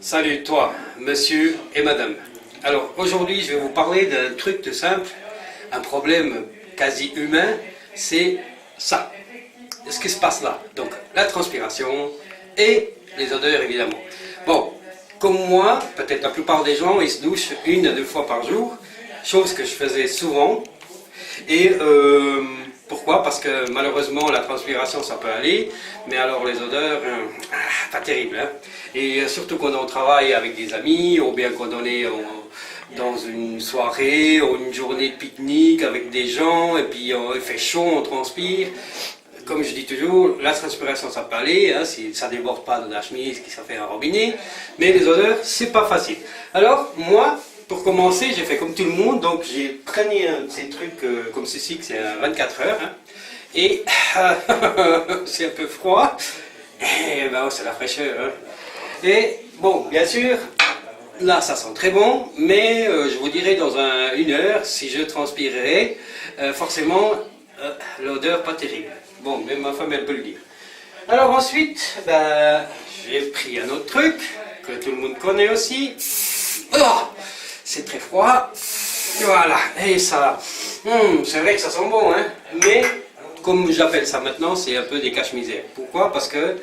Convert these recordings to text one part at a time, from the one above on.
Salut toi, monsieur et madame. Alors aujourd'hui je vais vous parler d'un truc tout simple, un problème quasi humain, c'est ça. Ce qui se passe là. Donc la transpiration et les odeurs évidemment. Bon, comme moi, peut-être la plupart des gens, ils se douchent 1 à 2 fois par jour, chose que je faisais souvent. Et pourquoi? Parce que malheureusement la transpiration ça peut aller, mais alors les odeurs, pas terrible. Hein? Et surtout quand on travaille avec des amis, ou bien quand on est dans une soirée, ou une journée de pique-nique avec des gens, et puis il fait chaud, on transpire. Comme je dis toujours, la transpiration ça peut aller, hein, si ça ne déborde pas de la chemise, qui ça fait un robinet, mais les odeurs c'est pas facile. Alors moi, pour commencer, j'ai fait comme tout le monde, donc j'ai pris un de ces trucs comme ceci, que c'est un 24 heures, hein, et c'est un peu froid, et ben, c'est la fraîcheur. Hein. Et bon, bien sûr, là ça sent très bon, mais je vous dirai dans 1 heure, si je transpirerai, forcément, l'odeur pas terrible. Bon, même ma femme elle peut le dire. Alors ensuite, ben, j'ai pris un autre truc, que tout le monde connaît aussi. Oh, c'est très froid, voilà, et ça, c'est vrai que ça sent bon, hein, mais comme j'appelle ça maintenant, c'est un peu des cache-misères. Pourquoi? Parce que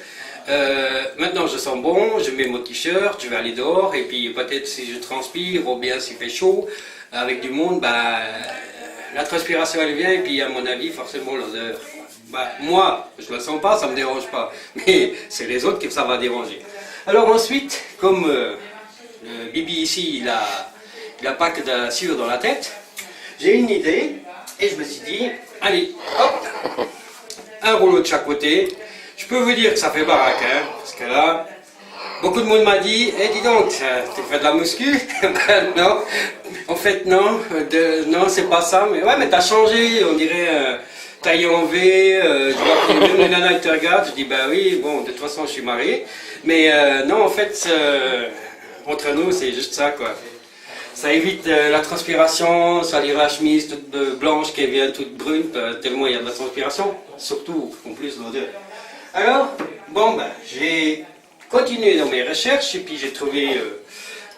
maintenant je sens bon, je mets mon t-shirt, je vais aller dehors, et puis peut-être si je transpire, ou bien s'il fait chaud, avec du monde, bah, la transpiration elle vient, et puis à mon avis, forcément l'odeur. Bah, moi, je ne le sens pas, ça ne me dérange pas, mais c'est les autres que ça va déranger. Alors ensuite, comme le Bibi ici, il a pas que de la sueur dans la tête, j'ai une idée, et je me suis dit, allez, hop, un rouleau de chaque côté. Je peux vous dire que ça fait baraque, hein, parce que là, beaucoup de monde m'a dit, dis donc, tu fais de la muscu? Ben non, en fait non, non c'est pas ça, mais ouais, mais t'as changé, on dirait taillé en V, je vois que même les nanas te regardent, je dis, bah oui, bon, de toute façon je suis marié, mais non, en fait, entre nous, c'est juste ça, quoi. Ça évite la transpiration, ça lire la chemise toute blanche qui vient toute brune, tellement il y a de la transpiration, surtout en plus l'odeur. Alors, bon, ben, j'ai continué dans mes recherches et puis j'ai trouvé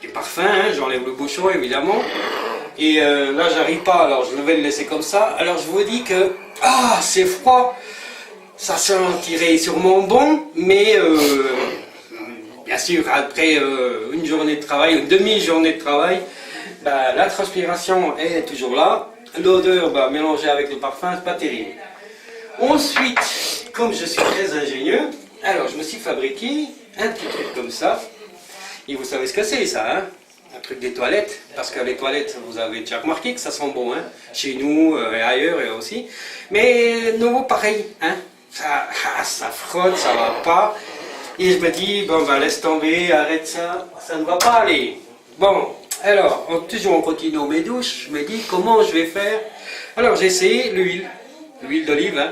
des parfums, hein, j'enlève le bouchon évidemment. Et là, j'arrive pas, alors je vais le laisser comme ça. Alors je vous dis que, c'est froid, ça sentirait sûrement bon, mais bien sûr, après une journée de travail, une demi-journée de travail, bah, la transpiration est toujours là, l'odeur bah, mélangée avec le parfum, c'est pas terrible. Ensuite, comme je suis très ingénieux, alors je me suis fabriqué un petit truc comme ça, et vous savez ce que c'est ça, hein? Un truc des toilettes, parce que les toilettes, vous avez déjà remarqué que ça sent bon, hein? Chez nous et ailleurs et aussi, mais nouveau pareil, hein? Ça frotte, ça va pas, et je me dis, bon bah laisse tomber, arrête ça, ça ne va pas aller. Bon, alors, toujours en continuant mes douches, je me dis comment je vais faire. Alors j'ai essayé l'huile d'olive, hein.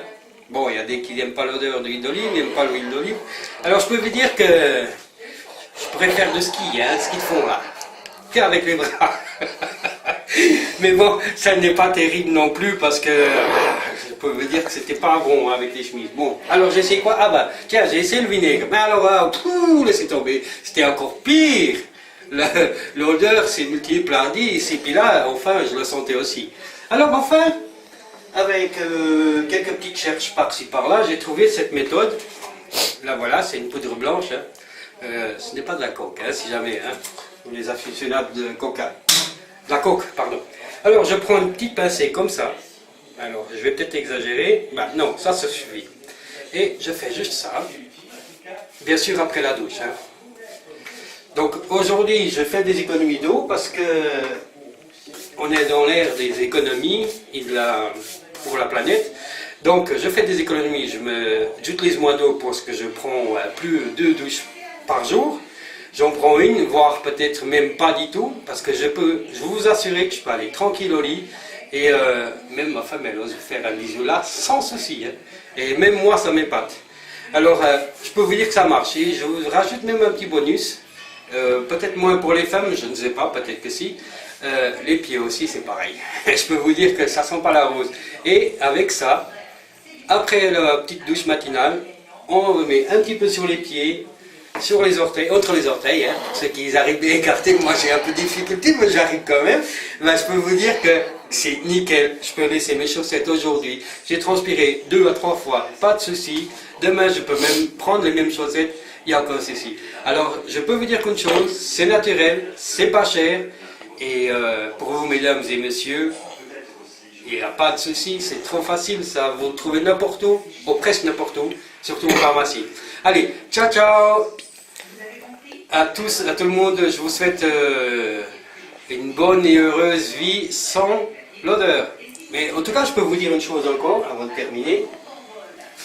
Bon, il y a des qui n'aiment pas l'odeur de l'huile d'olive, n'aiment pas l'huile d'olive. Alors je peux vous dire que je pourrais faire de ski, hein, ski de fond là, avec les bras. Mais bon, ça n'est pas terrible non plus parce que je peux vous dire que c'était pas bon avec les chemises. Bon, alors j'ai essayé quoi? Ah bah, tiens, j'ai essayé le vinaigre. Mais alors, laissez tomber, c'était encore pire. L'odeur s'est multipliée par 10, et puis là, enfin, je le sentais aussi. Alors enfin, avec quelques petites recherches par-ci par-là, j'ai trouvé cette méthode. Là voilà, c'est une poudre blanche. Hein. Ce n'est pas de la coke, hein, si jamais, hein, les aficionados de coca. De la coke, pardon. Alors je prends une petite pincée comme ça. Alors je vais peut-être exagérer. Bah, non, ça suffit. Et je fais juste ça. Bien sûr après la douche. Hein. Donc aujourd'hui je fais des économies d'eau parce que on est dans l'ère des économies et pour la planète. Donc je fais des économies, j'utilise moins d'eau parce que je prends plus de 2 douches par jour. J'en prends une, voire peut-être même pas du tout, parce que je vous assurer que je peux aller tranquille au lit. Et même ma femme elle ose faire un bisou là sans souci. Hein. Et même moi ça m'épate. Alors je peux vous dire que ça marche. Et je vous rajoute même un petit bonus. Peut-être moins pour les femmes, je ne sais pas, peut-être que si. Les pieds aussi, c'est pareil. Je peux vous dire que ça sent pas la rose. Et avec ça, après la petite douche matinale, on remet un petit peu sur les pieds, sur les orteils, entre les orteils, hein, ceux qui arrivent bien écartés, moi j'ai un peu de difficulté, mais j'arrive quand même. Ben, je peux vous dire que c'est nickel, je peux laisser mes chaussettes aujourd'hui. J'ai transpiré 2 à 3 fois, pas de souci. Demain je peux même prendre les mêmes chaussettes, il n'y a aucun souci. Alors je peux vous dire qu'une chose, c'est naturel, c'est pas cher, et pour vous mesdames et messieurs, il n'y a pas de souci, c'est trop facile, ça, vous le trouvez n'importe où, ou presque n'importe où, surtout en pharmacie. Allez, ciao ciao à tous, à tout le monde, je vous souhaite une bonne et heureuse vie sans l'odeur. Mais en tout cas, je peux vous dire une chose encore, avant de terminer,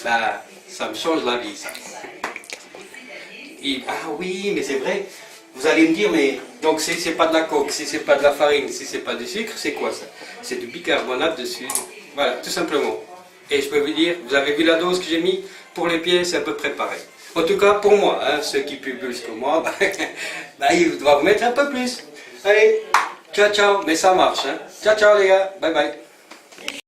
bah, ça me change la vie, ça. Ah oui, mais c'est vrai, vous allez me dire, mais donc si c'est pas de la coke, si c'est pas de la farine, si c'est pas du sucre, c'est quoi ça? C'est du bicarbonate de soude, voilà, tout simplement. Et je peux vous dire, vous avez vu la dose que j'ai mis? Pour les pieds, c'est à peu près pareil. En tout cas, pour moi, hein, ceux qui puent plus que moi, ils doivent mettre un peu plus. Allez, ciao ciao, mais ça marche. Hein. Ciao ciao les gars, bye bye.